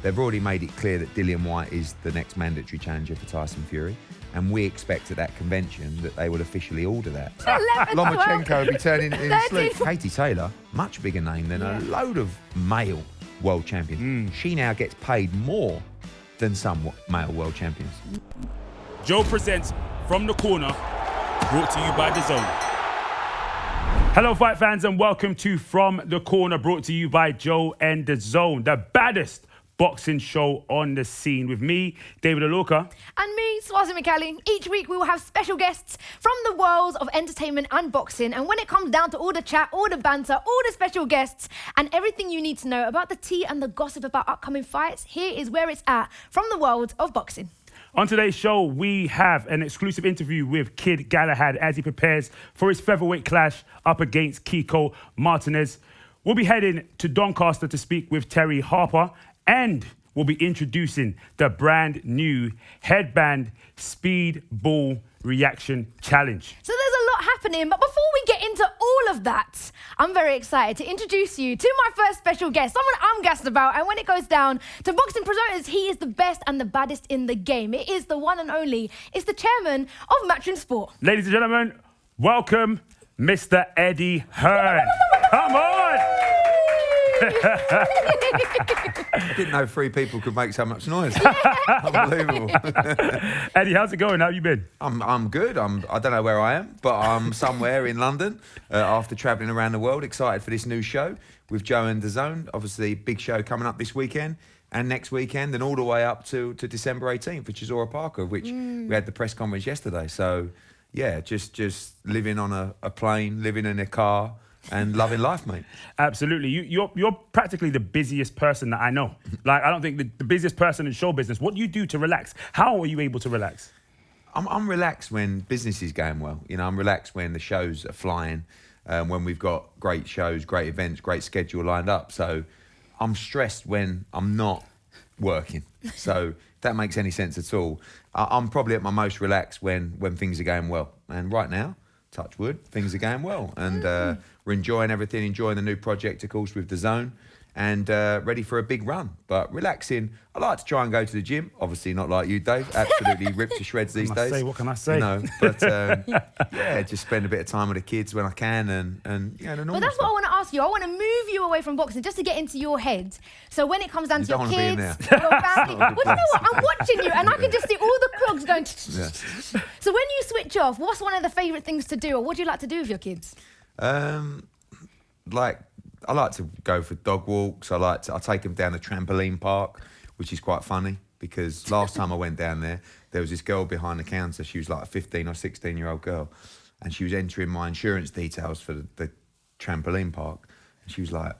They've already made it clear that Dillian Whyte is the next mandatory challenger for Tyson Fury, and we expect at that convention that they will officially order that. 11, Lomachenko will be turning in his sleep. 13. Katie Taylor, much bigger name than a load of male world champions. She now gets paid more than some male world champions. Joe presents From the Corner, brought to you by DAZN. Hello, fight fans, and welcome to From the Corner, brought to you by JOE and DAZN, the baddest boxing show on the scene, with me, David Alorka. And me, Swarzy Macaly. Each week we will have special guests from the worlds of entertainment and boxing. And when it comes down to all the chat, all the banter, all the special guests, and everything you need to know about the tea and the gossip about upcoming fights, here is where it's at from the world of boxing. On today's show, we have an exclusive interview with Kid Galahad as he prepares for his featherweight clash up against Kiko Martinez. We'll be heading to Doncaster to speak with Terri Harper, and we'll be introducing the brand new Headband Speed Ball Reaction Challenge. So there's a lot happening, but before we get into all of that, I'm very excited to introduce you to my first special guest, someone I'm gassed about, and when it goes down to boxing presenters, he is the best and the baddest in the game. It is the one and only, it's the chairman of Matchroom Sport. Ladies and gentlemen, welcome Mr. Eddie Hearn. Come on! I didn't know three people could make so much noise. Unbelievable. Eddie, how's it going? How have you been? I'm good. I don't know where I am, but I'm somewhere in London after travelling around the world, excited for this new show with JOE and DAZN. Obviously, big show coming up this weekend and next weekend, and all the way up to December 18th, which is Chisora Parker, of which we had the press conference yesterday. So, yeah, just living on a plane, living in a car, and loving life, mate. Absolutely. You're practically the busiest person that I know. Like, I don't think the busiest person in show business. What do you do to relax? How are you able to relax? I'm relaxed when business is going well. You know, I'm relaxed when the shows are flying, when we've got great shows, great events, great schedule lined up. So I'm stressed when I'm not working. So if that makes any sense at all. I'm probably at my most relaxed when things are going well. And right now, touch wood, things are going well. And we're enjoying everything, enjoying the new project, of course, with DAZN, and ready for a big run. But relaxing, I like to try and go to the gym. Obviously not like you, Dave. Absolutely ripped to shreds these days. What can I say? You know, but yeah, just spend a bit of time with the kids when I can, and you know, the normal But that's stuff. what I want to ask you. I want to move you away from boxing just to get into your head. So when it comes down to your don't wanna be in kids, there. your family, well, you know what? I'm watching you, and I can just see all the clogs going. Yeah. So when you switch off, what's one of the favourite things to do, or what do you like to do with your kids? Like, I like to go for dog walks. I take them down the trampoline park, which is quite funny because last time I went down there was this girl behind the counter. She was like a 15 or 16-year-old girl, and she was entering my insurance details for the trampoline park, and she was like,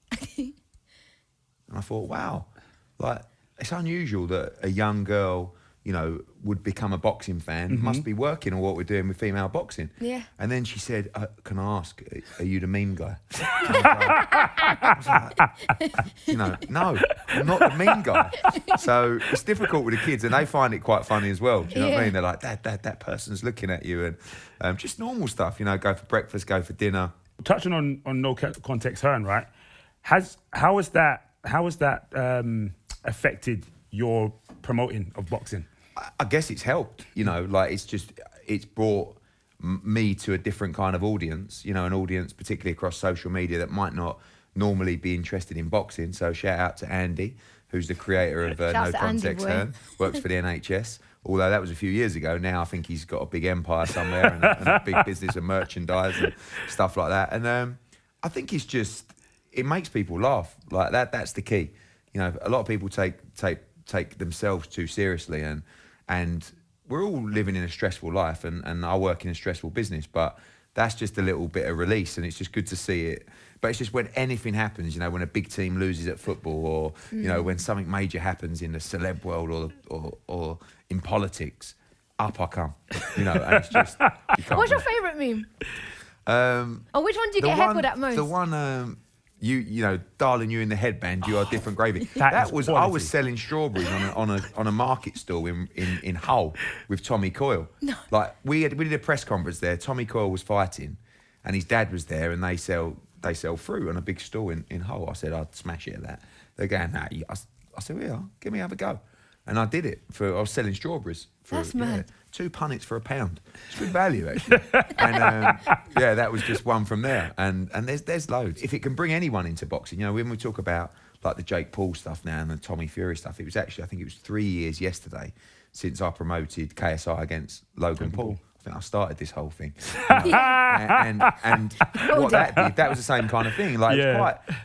and I thought, wow, like, it's unusual that a young girl, you know, would become a boxing fan, must be working on what we're doing with female boxing. Yeah. And then she said, can I ask, are you the meme guy? I was like, you know, no, I'm not the meme guy. So it's difficult with the kids, and they find it quite funny as well. Do you know what I mean? They're like, that person's looking at you, and just normal stuff, you know, go for breakfast, go for dinner. Touching on No Context Hearn, right? How has that affected your promoting of boxing? I guess it's helped, you know, like it's brought me to a different kind of audience, you know, an audience particularly across social media that might not normally be interested in boxing. So shout out to Andy, who's the creator of No Context Hearn, works for the NHS. Although that was a few years ago. Now I think he's got a big empire somewhere and a big business of merchandise and stuff like that. And I think it makes people laugh. Like that's the key. You know, a lot of people take themselves too seriously, and we're all living in a stressful life, and I work in a stressful business, but that's just a little bit of release, and it's just good to see it. But it's just when anything happens, you know, when a big team loses at football, or you know, when something major happens in the celeb world or in politics, up I come, you know, and it's just. What's your favourite meme? Or which one do you get heckled at most? The one. You know, darling, you in the headband, you are different gravy. I was selling strawberries on a market stall in Hull with Tommy Coyle. No. Like we did a press conference there. Tommy Coyle was fighting, and his dad was there, and they sell fruit on a big stall in Hull. I said I'd smash it at that. They're going, nah. I said, yeah, give me have a go. And I did it. I was selling strawberries. That's mad. 2 punnets for £1. It's good value, actually. And that was just one from there. And there's loads. If it can bring anyone into boxing, when we talk about like the Jake Paul stuff now and the Tommy Fury stuff, it was actually, I think it was 3 years yesterday since I promoted KSI against Logan Paul. I think I started this whole thing. And what that did, that was the same kind of thing. Like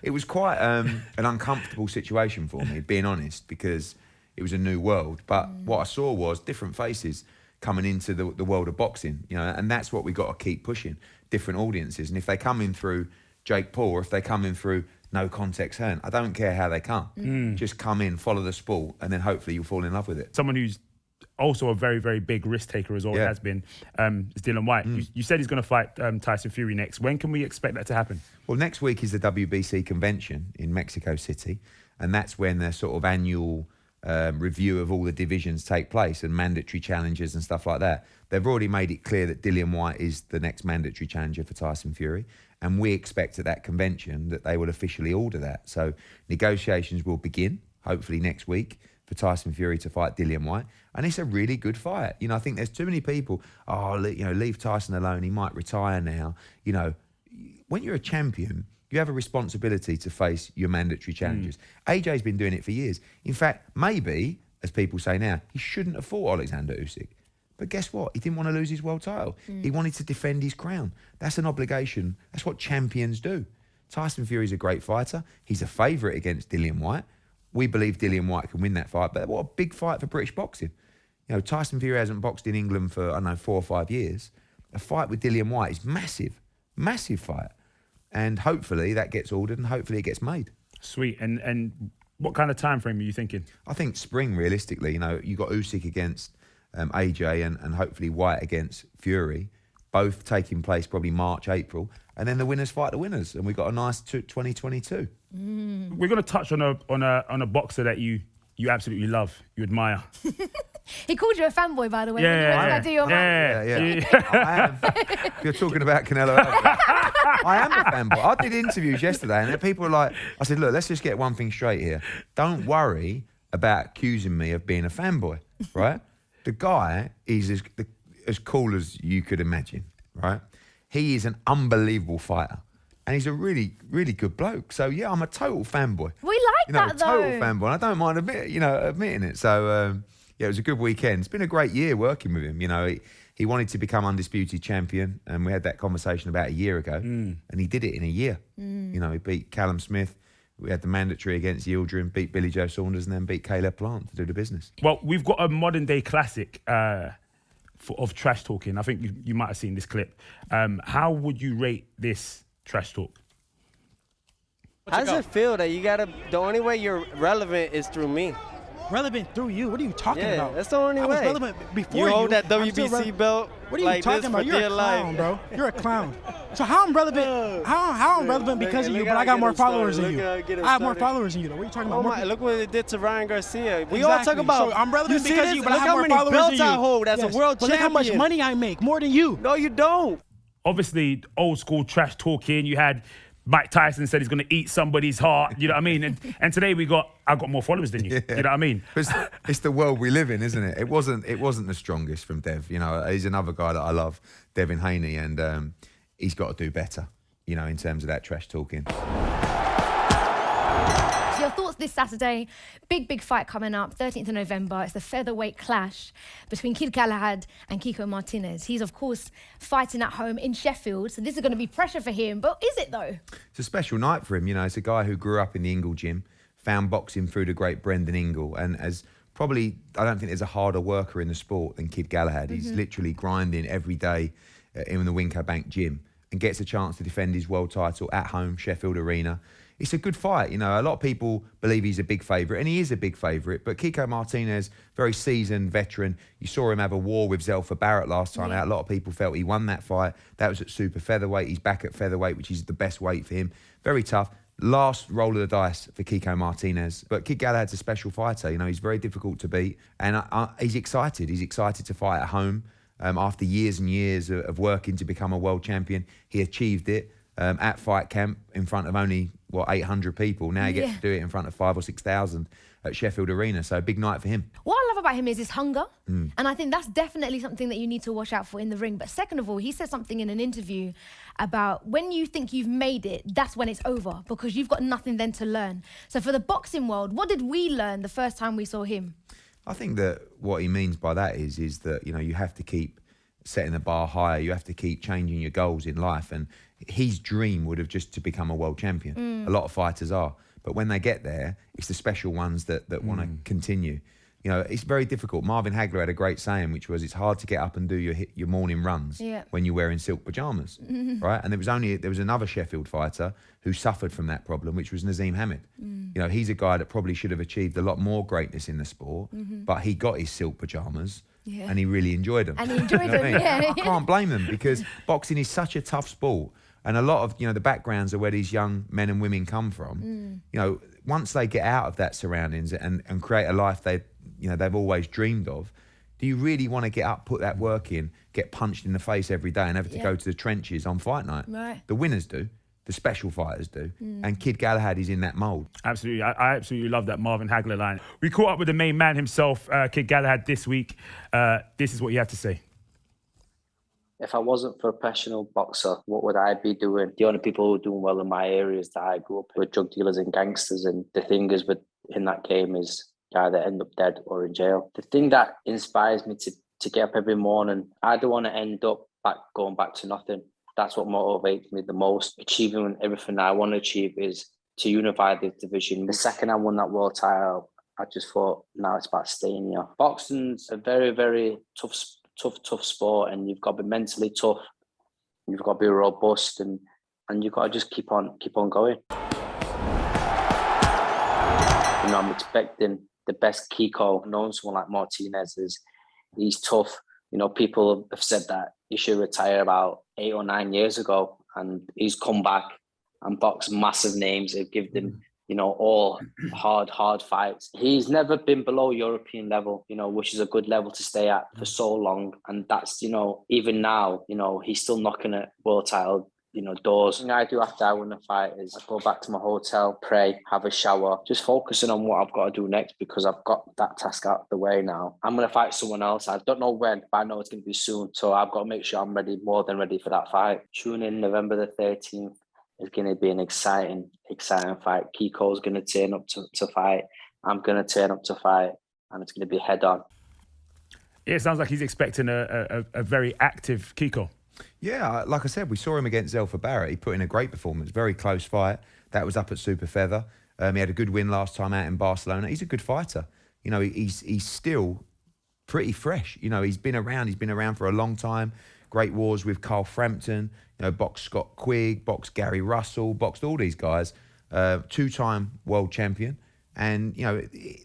it was quite an uncomfortable situation for me, being honest, because it was a new world. But what I saw was different faces coming into the world of boxing, and that's what we got to keep pushing, different audiences. And if they come in through Jake Paul, or if they come in through No Context Hearn, I don't care how they come. Just come in, follow the sport, and then hopefully you'll fall in love with it. Someone who's also a very, very big risk taker as well has been is Dillian Whyte. You said he's going to fight Tyson Fury next. When can we expect that to happen? Well, next week is the WBC convention in Mexico City, and that's when their sort of annual review of all the divisions take place and mandatory challenges and stuff like that. They've already made it clear that Dillian Whyte is the next mandatory challenger for Tyson Fury, and we expect at that convention that they will officially order that. So negotiations will begin, hopefully next week, for Tyson Fury to fight Dillian Whyte, and it's a really good fight. I think there's too many people, leave Tyson alone, he might retire now. When you're a champion, you have a responsibility to face your mandatory challenges. AJ's been doing it for years. In fact, maybe, as people say now, he shouldn't have fought Alexander Usyk. But guess what? He didn't want to lose his world title. He wanted to defend his crown. That's an obligation. That's what champions do. Tyson Fury's a great fighter. He's a favourite against Dillian Whyte. We believe Dillian Whyte can win that fight, but what a big fight for British boxing. Tyson Fury hasn't boxed in England for, 4 or 5 years. A fight with Dillian Whyte is massive, massive fight. And hopefully that gets ordered and hopefully it gets made. Sweet. And what kind of time frame are you thinking? I think spring, realistically. You got Usyk against AJ and hopefully Whyte against Fury, both taking place probably March, April. And then the winners fight the winners. And we've got a nice 2022. We're going to touch on a boxer that you absolutely love, you admire. He called you a fanboy, by the way. Yeah. I am. You're talking about Canelo Alvarez. I am a fanboy. I did interviews yesterday, and people were like, I said, look, let's just get one thing straight here. Don't worry about accusing me of being a fanboy, right? The guy is as cool as you could imagine, right? He is an unbelievable fighter. And he's a really, really good bloke. So, yeah, I'm a total fanboy. We like that, though. Total fanboy. I don't mind admitting it. So, it was a good weekend. It's been a great year working with him. He wanted to become undisputed champion, and we had that conversation about a year ago, and he did it in a year. He beat Callum Smith. We had the mandatory against Yildirim, beat Billy Joe Saunders, and then beat Caleb Plant to do the business. Well, we've got a modern-day classic of trash talking. I think you might have seen this clip. How would you rate this trash talk? How does it feel that the only way you're relevant is through me? Relevant through you? What are you talking about? Yeah, that's the only way. I was relevant before you. Hold that WBC belt. What are you talking about? You're a clown, bro. You're a clown. So how I'm relevant? How I'm relevant because of you, but I got more followers than you? I have more followers than you, though. What are you talking about? Look what it did to Ryan Garcia. We all talk about. So I'm relevant because of you, but I have more followers than you. Look how many belts I hold as a world champion. But look how much money I make, more than you. No, you don't. Obviously, old school trash talking. You had Mike Tyson said he's going to eat somebody's heart. You know what I mean? And today I've got more followers than you. You know what I mean? It's the world we live in, isn't it? It wasn't the strongest from Dev. He's another guy that I love, Devin Haney, and he's got to do better. In terms of that trash talking. Your thoughts this Saturday? Big fight coming up, 13th of November. It's the featherweight clash between Kid Galahad and Kiko Martinez. He's, of course, fighting at home in Sheffield, so this is going to be pressure for him. But is it, though? It's a special night for him. It's a guy who grew up in the Ingle gym, found boxing through the great Brendan Ingle, and as probably, I don't think there's a harder worker in the sport than Kid Galahad. He's literally grinding every day in the Winco Bank gym and gets a chance to defend his world title at home, Sheffield Arena. It's a good fight. A lot of people believe he's a big favourite, and he is a big favourite. But Kiko Martinez, very seasoned veteran. You saw him have a war with Zelfa Barrett last time out. A lot of people felt he won that fight. That was at super featherweight. He's back at featherweight, which is the best weight for him. Very tough. Last roll of the dice for Kiko Martinez. But Kid Galahad's a special fighter. He's very difficult to beat. And he's excited. He's excited to fight at home. After years and years of working to become a world champion, he achieved it. at fight camp in front of only, 800 people. Now he gets to do it in front of 5,000 or 6,000 at Sheffield Arena. So a big night for him. What I love about him is his hunger. And I think that's definitely something that you need to watch out for in the ring. But second of all, he said something in an interview about when you think you've made it, that's when it's over, because you've got nothing then to learn. So for the boxing world, what did we learn the first time we saw him? I think that what he means by that is that, you have to keep setting the bar higher. You have to keep changing your goals in life. And his dream would have just to become a world champion. A lot of fighters are. But when they get there, it's the special ones that want to continue. It's very difficult. Marvin Hagler had a great saying, which was, it's hard to get up and do your morning runs when you're wearing silk pajamas, right? And there was another Sheffield fighter who suffered from that problem, which was Nazeem Hamed. He's a guy that probably should have achieved a lot more greatness in the sport, but he got his silk pajamas and he really enjoyed them. And he enjoyed them, I can't blame them, because boxing is such a tough sport. And a lot of, the backgrounds are where these young men and women come from. Once they get out of that surroundings and create a life they've always dreamed of, do you really want to get up, put that work in, get punched in the face every day and have to go to the trenches on fight night? Right. The winners do. The special fighters do. And Kid Galahad is in that mould. Absolutely. I absolutely love that Marvin Hagler line. We caught up with the main man himself, Kid Galahad, this week. This is what he had to say. If I wasn't a professional boxer, what would I be doing? The only people who are doing well in my areas that I grew up with, drug dealers and gangsters. And the thing is, in that game is either end up dead or in jail. The thing that inspires me to get up every morning, I don't want to end up going back to nothing. That's what motivates me the most. Achieving everything I want to achieve is to unify this division. The second I won that world title, I just thought, now it's about staying here. Boxing's a very, very tough sport, and you've got to be mentally tough. You've got to be robust, and you've got to just keep on going. I'm expecting the best Kiko. Knowing someone like Martinez he's tough. People have said that he should retire about 8 or 9 years ago, and he's come back and boxed massive names. They've given him, all hard fights. He's never been below European level, which is a good level to stay at for so long. And that's, even now, he's still knocking at world title, doors. The thing I do after I win a fight is I go back to my hotel, pray, have a shower, just focusing on what I've got to do next, because I've got that task out of the way now. I'm going to fight someone else. I don't know when, but I know it's going to be soon. So I've got to make sure I'm ready, more than ready for that fight. Tune in November the 13th. It's going to be an exciting fight. Kiko's going to turn up to fight. I'm going to turn up to fight, and it's going to be head on. Yeah, it sounds like he's expecting a very active Kiko. Yeah, like I said, we saw him against Zelfa Barrett. He put in a great performance, very close fight. That was up at Super Feather. He had a good win last time out in Barcelona. He's a good fighter. He's still pretty fresh. He's been around for a long time. Great wars with Carl Frampton, boxed Scott Quigg, boxed Gary Russell, boxed all these guys. 2-time world champion. And,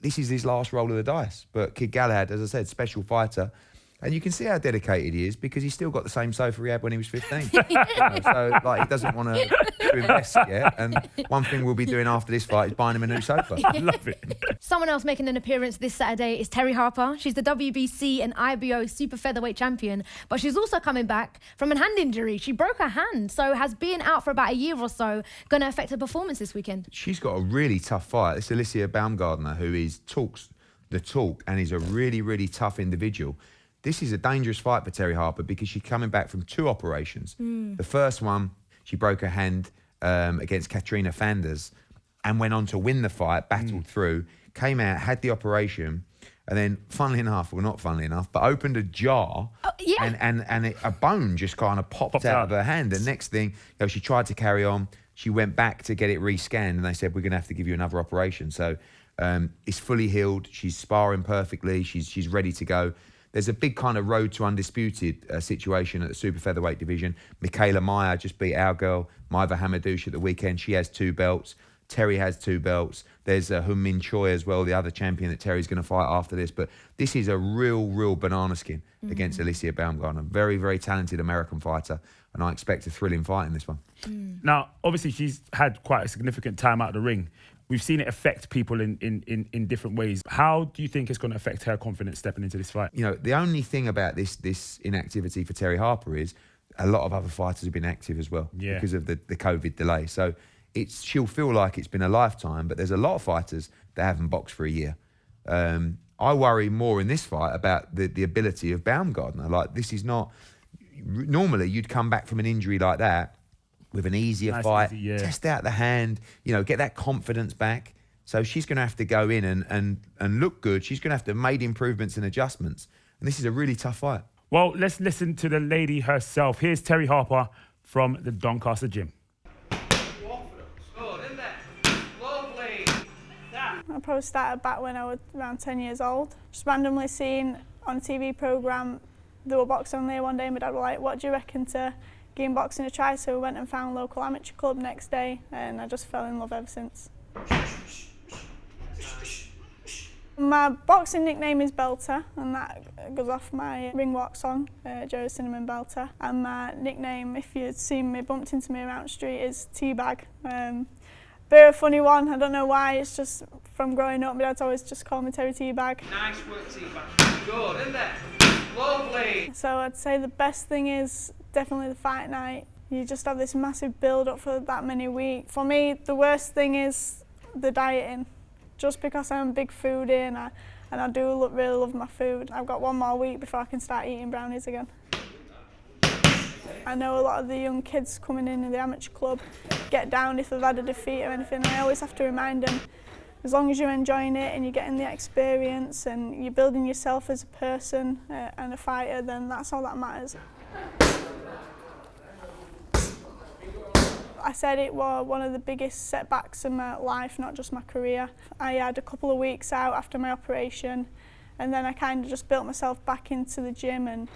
this is his last roll of the dice. But Kid Galahad, as I said, special fighter. And you can see how dedicated he is, because he's still got the same sofa he had when he was 15. So, he doesn't want to invest yet. And one thing we'll be doing after this fight is buying him a new sofa. I love it. Someone else making an appearance this Saturday is Terri Harper. She's the WBC and IBO super featherweight champion, but she's also coming back from a hand injury. She broke her hand, so has been out for about a year or so, going to affect her performance this weekend. She's got a really tough fight. It's Alycia Baumgardner, who talks the talk and is a really, really tough individual. This is a dangerous fight for Terri Harper, because she's coming back from 2 operations. The first one, she broke her hand against Katrina Fanders and went on to win the fight, battled through, came out, had the operation, and then, funnily enough, well, not funnily enough, but opened a jar and a bone just kind of popped out of her hand. The next thing, she tried to carry on. She went back to get it rescanned, and they said, we're going to have to give you another operation. So it's fully healed. She's sparring perfectly. She's ready to go. There's a big kind of road to undisputed situation at the super featherweight division. Michaela Meyer just beat our girl, Maiva Hamadouche, at the weekend. She has 2 belts. Terri has 2 belts. There's Hun Min Choi as well, the other champion that Terry's going to fight after this. But this is a real banana skin against Alycia Baumgardner. Very, very talented American fighter. And I expect a thrilling fight in this one. Now, obviously, she's had quite a significant time out of the ring. We've seen it affect people in different ways. How do you think it's going to affect her confidence stepping into this fight? The only thing about this inactivity for Terri Harper is a lot of other fighters have been active as well because of the COVID delay. So she'll feel like it's been a lifetime, but there's a lot of fighters that haven't boxed for a year. I worry more in this fight about the ability of Baumgardner. Like, this is not... Normally, you'd come back from an injury like that with an easier fight, test out the hand, get that confidence back. So she's going to have to go in and look good. She's going to have to have made improvements and adjustments. And this is a really tough fight. Well, let's listen to the lady herself. Here's Terri Harper from the Doncaster gym. I probably started back when I was around 10 years old. Just randomly seeing on a TV programme they were boxing on there one day, and my dad was like, what do you reckon to giving boxing a try? So we went and found a local amateur club next day, and I just fell in love ever since. My boxing nickname is Belter, and that goes off my ring walk song, Joe Cinnamon Belter. And my nickname, if you'd seen me, bumped into me around the street, is Teabag. Bit of a funny one, I don't know why, it's just from growing up, my dad's always just called me Terri Teabag. Nice work, Teabag. Good, isn't it? Lovely. So I'd say the best thing is definitely the fight night. You just have this massive build up for that many weeks. For me, the worst thing is the dieting. Just because I'm a big foodie and I do really love my food. I've got one more week before I can start eating brownies again. I know a lot of the young kids coming in the amateur club get down if they've had a defeat or anything, and I always have to remind them, as long as you're enjoying it and you're getting the experience and you're building yourself as a person and a fighter, then that's all that matters. I said it was one of the biggest setbacks in my life, not just my career. I had a couple of weeks out after my operation, and then I kind of just built myself back into the gym, and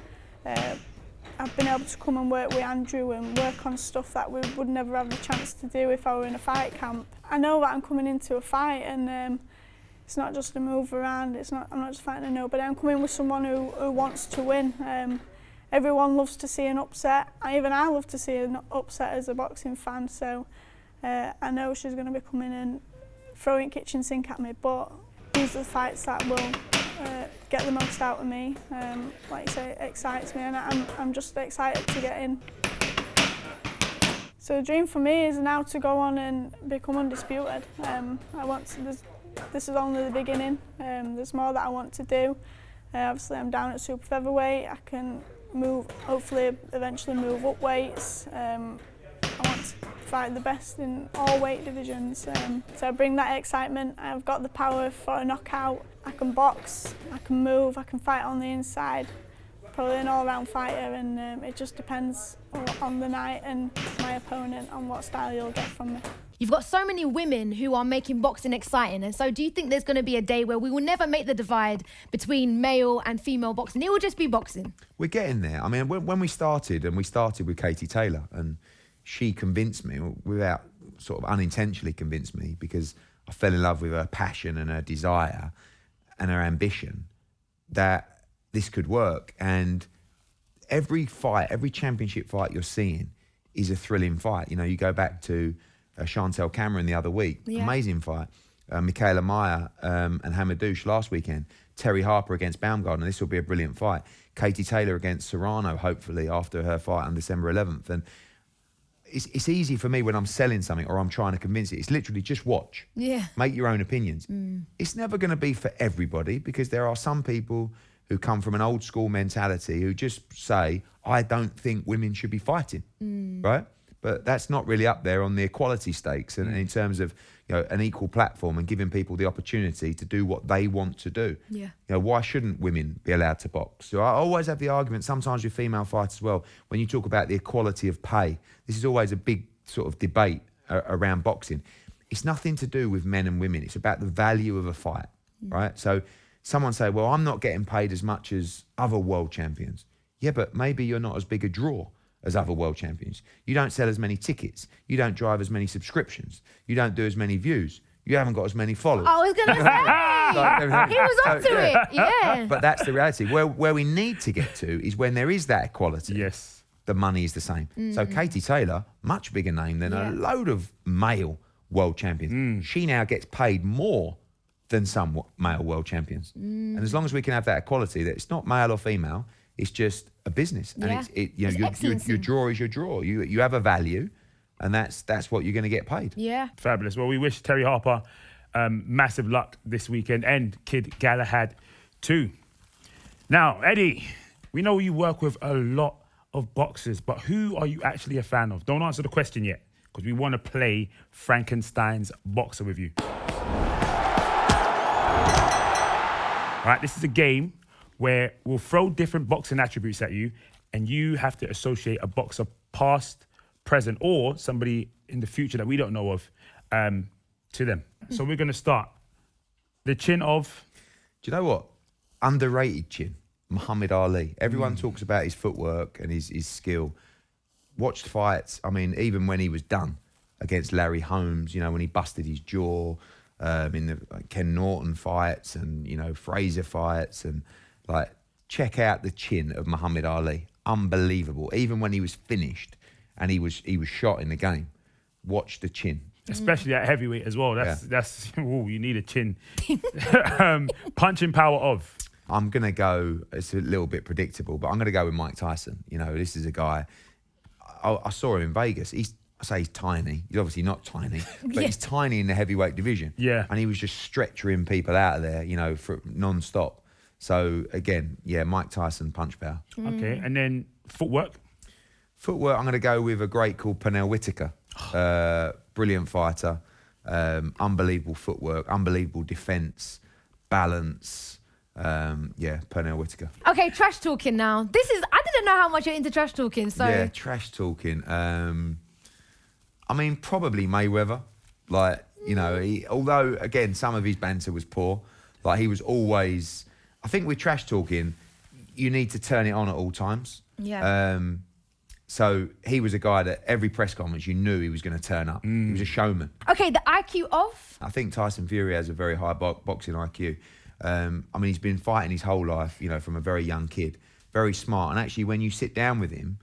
I've been able to come and work with Andrew and work on stuff that we would never have the chance to do if I were in a fight camp. I know that I'm coming into a fight, and it's not just a move around. I'm not just fighting a nobody. I'm coming with someone who wants to win. Everyone loves to see an upset. Even I love to see an upset as a boxing fan. So I know she's going to be coming and throwing kitchen sink at me, but these are the fights that will get the most out of me. Like you say, it excites me, and I'm just excited to get in. So the dream for me is now to go on and become undisputed. This is only the beginning. There's more that I want to do. Obviously, I'm down at super featherweight. I can hopefully eventually move up weights. I want to fight the best in all weight divisions. So I bring that excitement. I've got the power for a knockout. I can box, I can move, I can fight on the inside. Probably an all-round fighter, and it just depends on the night and my opponent on what style you'll get from me. You've got so many women who are making boxing exciting, and so do you think there's going to be a day where we will never make the divide between male and female boxing? It will just be boxing. We're getting there. I mean, when we started with Katie Taylor, and she convinced me, without sort of unintentionally convinced me, because I fell in love with her passion and her desire and her ambition, that this could work. And every fight, every championship fight you're seeing is a thrilling fight. You know, you go back to Chantel Cameron the other week, amazing fight. Michaela Meyer and Hamadouche last weekend. Terri Harper against Baumgardner, this will be a brilliant fight. Katie Taylor against Serrano, hopefully, after her fight on December 11th. And it's easy for me when I'm selling something or I'm trying to convince it. It's literally just watch. Yeah. Make your own opinions. It's never going to be for everybody, because there are some people who come from an old school mentality who just say, I don't think women should be fighting, right? But that's not really up there on the equality stakes and in terms of, you know, an equal platform and giving people the opportunity to do what they want to do. Yeah. You know, why shouldn't women be allowed to box? So I always have the argument, sometimes with female fighters as well, when you talk about the equality of pay. This is always a big sort of debate around boxing. It's nothing to do with men and women. It's about the value of a fight, right? So someone say, well, I'm not getting paid as much as other world champions. Yeah, but maybe you're not as big a draw as other world champions. You don't sell as many tickets. You don't drive as many subscriptions. You don't do as many views. You haven't got as many followers. I was going to say. He was onto it. Yeah. But that's the reality. Where we need to get to is when there is that equality. Yes. The money is the same. So Katie Taylor, much bigger name than a load of male world champions. She now gets paid more than some male world champions. And as long as we can have that equality, that it's not male or female, It's just a business, and Yeah. your draw is your draw. You have a value, and that's what you're going to get paid. Yeah. Fabulous. Well, we wish Terri Harper massive luck this weekend, and Kid Galahad too. Now, Eddie, we know you work with a lot of boxers, but who are you actually a fan of? Don't answer the question yet, because we want to play Frankenstein's boxer with you. All right, this is a game where we'll throw different boxing attributes at you, and you have to associate a boxer past, present, or somebody in the future that we don't know of to them. So we're going to start. The chin of... Do you know what? Underrated chin. Muhammad Ali. Everyone talks about his footwork and his skill. Watched fights. I mean, even when he was done against Larry Holmes, when he busted his jaw, in the Ken Norton fights and, Fraser fights, and check out the chin of Muhammad Ali. Unbelievable. Even when he was finished and he was shot in the game, watch the chin. Especially at heavyweight as well. That's ooh, you need a chin. Punching power of... I'm going to go, it's a little bit predictable, but I'm going to go with Mike Tyson. This is a guy, I saw him in Vegas. I say he's tiny. He's obviously not tiny, but he's tiny in the heavyweight division. Yeah. And he was just stretching people out of there, for non-stop. So, again, Mike Tyson, punch power. Okay, and then footwork? Footwork, I'm going to go with a great called Pernell Whitaker. Brilliant fighter. Unbelievable footwork, unbelievable defence, balance. Pernell Whitaker. Okay, trash talking now. I didn't know how much you're into trash talking, so... Yeah, trash talking. I mean, probably Mayweather. Although, again, some of his banter was poor. He was always... I think with trash talking, you need to turn it on at all times. Yeah. So he was a guy that every press conference, you knew he was going to turn up. He was a showman. Okay, the IQ of? I think Tyson Fury has a very high boxing IQ. He's been fighting his whole life, from a very young kid. Very smart. And actually, when you sit down with him,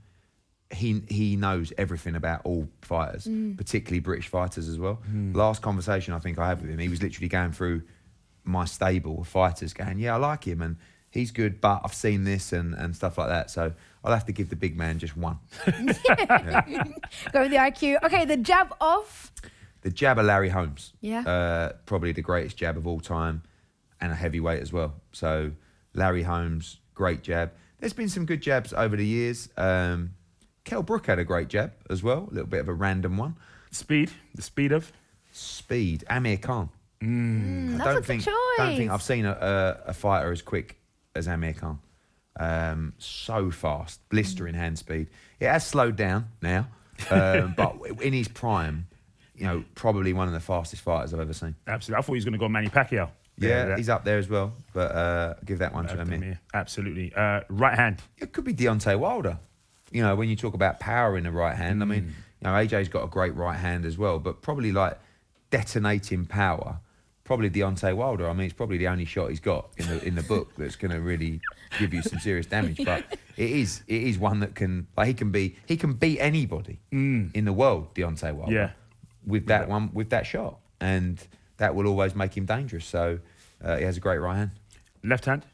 he knows everything about all fighters, particularly British fighters as well. Last conversation I think I had with him, he was literally going through my stable of fighters going, I like him and he's good, but I've seen this and stuff like that. So I'll have to give the big man just one. Go with the IQ. Okay, the jab of? The jab of Larry Holmes. Yeah. Probably the greatest jab of all time. And a heavyweight as well. So Larry Holmes, great jab. There's been some good jabs over the years. Kell Brook had a great jab as well, a little bit of a random one. Speed, the speed of? Speed, Amir Khan. That's a good choice. I don't think I've seen a fighter as quick as Amir Khan. So fast, blistering hand speed. It has slowed down now, but in his prime, probably one of the fastest fighters I've ever seen. Absolutely. I thought he was going to go Manny Pacquiao. Yeah, he's up there as well, but I'll give that one to Amir. Absolutely. Right hand. It could be Deontay Wilder. When you talk about power in the right hand, I mean, AJ's got a great right hand as well, but probably detonating power, probably Deontay Wilder. I mean, it's probably the only shot he's got in the book that's going to really give you some serious damage. But it is one that can he can beat anybody in the world, Deontay Wilder. Yeah. With that shot, and that will always make him dangerous. So he has a great right hand. Left hand?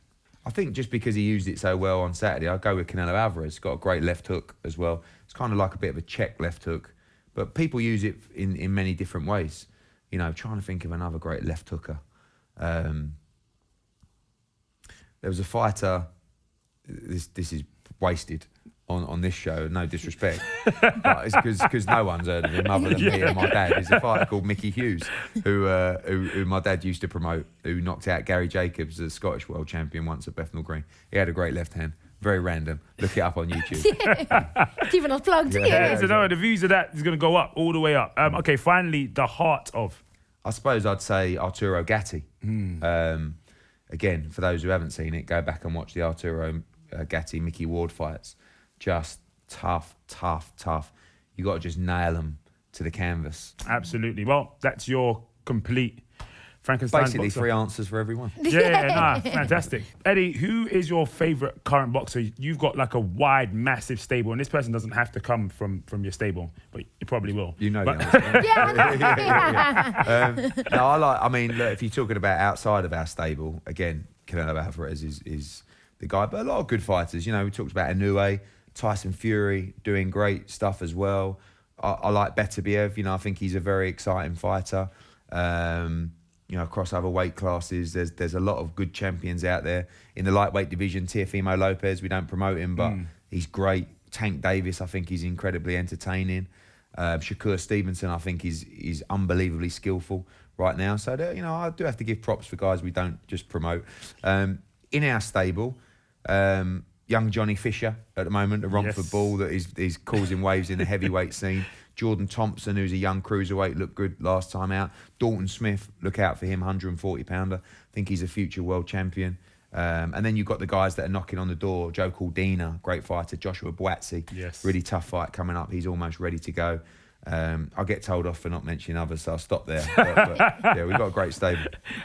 I think just because he used it so well on Saturday, I'll go with Canelo Alvarez. Got a great left hook as well. It's kind of like a bit of a check left hook. But people use it in many different ways. Trying to think of another great left hooker. There was a fighter, this is wasted on this show, no disrespect, but it's because no one's heard of him other than me and my dad. There's a fighter called Mickey Hughes who my dad used to promote, who knocked out Gary Jacobs, the Scottish world champion, once at Bethnal Green. He had a great left hand. Very random. Look it up on YouTube. Keeping us plugged. So no, the views of that is going to go up, all the way up. Okay, finally, the heart of... I suppose I'd say Arturo Gatti. Again, for those who haven't seen it, go back and watch the Arturo Gatti Mickey Ward fights. Just tough. You got to just nail them to the canvas. Absolutely. Well, that's your complete Frankenstein. Basically, boxer. 3 answers for everyone. Fantastic. Eddie, who is your favourite current boxer? You've got a wide, massive stable, and this person doesn't have to come from your stable, but you probably will. The answer. Look, if you're talking about outside of our stable, again, Canelo Alvarez is the guy. But a lot of good fighters. You know, we talked about Inoue, Tyson Fury doing great stuff as well. I like Beterbiev. You know, I think he's a very exciting fighter. You know, across other weight classes, there's a lot of good champions out there. In the lightweight division, Teofimo Lopez, we don't promote him, but he's great. Tank Davis, I think he's incredibly entertaining. Shakur Stevenson, I think is unbelievably skillful right now. So, you know, I do have to give props for guys we don't just promote. In our stable, young Johnny Fisher at the moment, the Romford Bull that is causing waves in the heavyweight scene. Jordan Thompson, who's a young cruiserweight, looked good last time out. Dalton Smith, look out for him, 140-pounder. I think he's a future world champion. And then you've got the guys that are knocking on the door. Joe Caldina, great fighter. Joshua Boatsi, really tough fight coming up. He's almost ready to go. I'll get told off for not mentioning others, so I'll stop there. But yeah, we've got a great stable.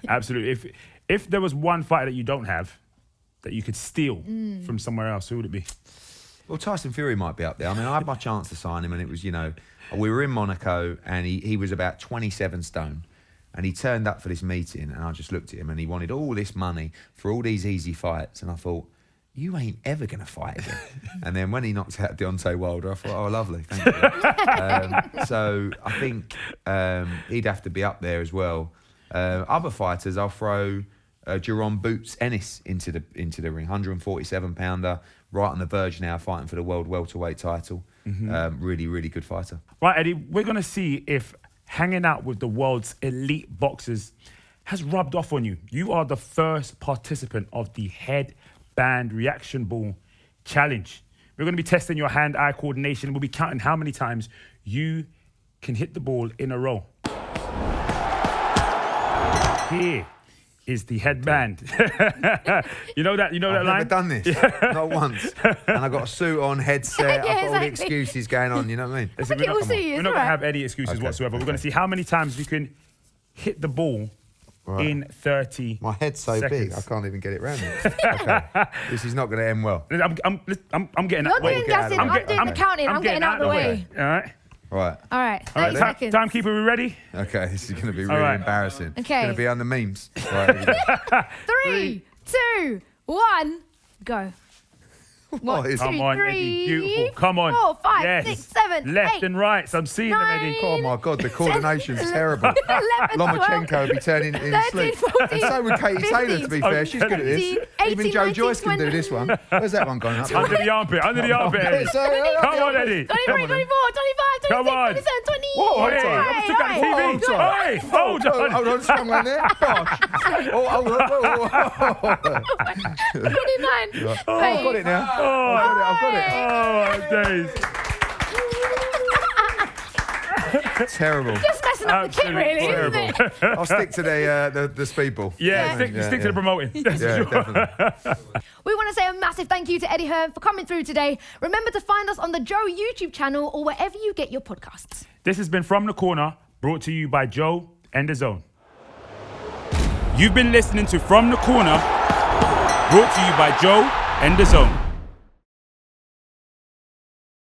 Absolutely. If there was one fighter that you don't have, that you could steal from somewhere else, who would it be? Well, Tyson Fury might be up there. I mean, I had my chance to sign him, and it was, you know, we were in Monaco, and he was about 27 stone. And he turned up for this meeting, and I just looked at him, and he wanted all this money for all these easy fights. And I thought, you ain't ever going to fight again. And then when he knocked out Deontay Wilder, I thought, oh, lovely, thank you. So I think he'd have to be up there as well. Other fighters, I'll throw Jerome Boots Ennis into the ring, 147-pounder, right on the verge now, fighting for the world welterweight title. Really, really good fighter. Right, Eddie, we're going to see if hanging out with the world's elite boxers has rubbed off on you. You are the first participant of the Headband Reaction Ball Challenge. We're going to be testing your hand-eye coordination. We'll be counting how many times you can hit the ball in a row. Here is the headband. You know that line? I've never done this, not once. And I've got a suit on, headset, I've got all the excuses going on, you know what I mean? Listen, we're not going to have any excuses whatsoever. We're going to see how many times you can hit the ball in 30 My head's so seconds. big, I can't even get it round it. Okay. This is not going to end well. I'm getting You're out the way. doing gassing, I'm doing the counting, I'm getting out the way. All right? Right. All right, 30 seconds. Timekeeper, we ready? Okay, this is going to be really embarrassing. Okay. It's going to be on the memes. Right, 3, 2, 1, go. What is Come on, Eddie, beautiful. Come on. 4, 5, yes. 6, 7, Left 8, and right. So I'm seeing them, Eddie. Oh my God, the coordination's terrible. 11, Lomachenko would be turning in his 13, sleep. 14, And so would Katie 15, Taylor, to be fair. She's good at this. 18, Even Joe 19, Joyce can 20. do this one. Where's that one going up? Under the armpit, Eddie. Come on, Eddie. 23, 24, 25, 26, Come on. 27, 28. Whoa, Hey, I took out the TV. Hold on. Hey, hold on. Hold on, strong one there. Gosh. Oh, hold on. 29. Oh, I've got it now. I've got it. Oh, days. Terrible. Just messing up the kit, really, isn't it? I'll stick to the speed ball. Yeah, stick to the promoting. Yeah, definitely. We want to say a massive thank you to Eddie Hearn for coming through today. Remember to find us on the Joe YouTube channel or wherever you get your podcasts. This has been From the Corner, brought to you by JOE and DAZN. You've been listening to From the Corner, brought to you by JOE and DAZN.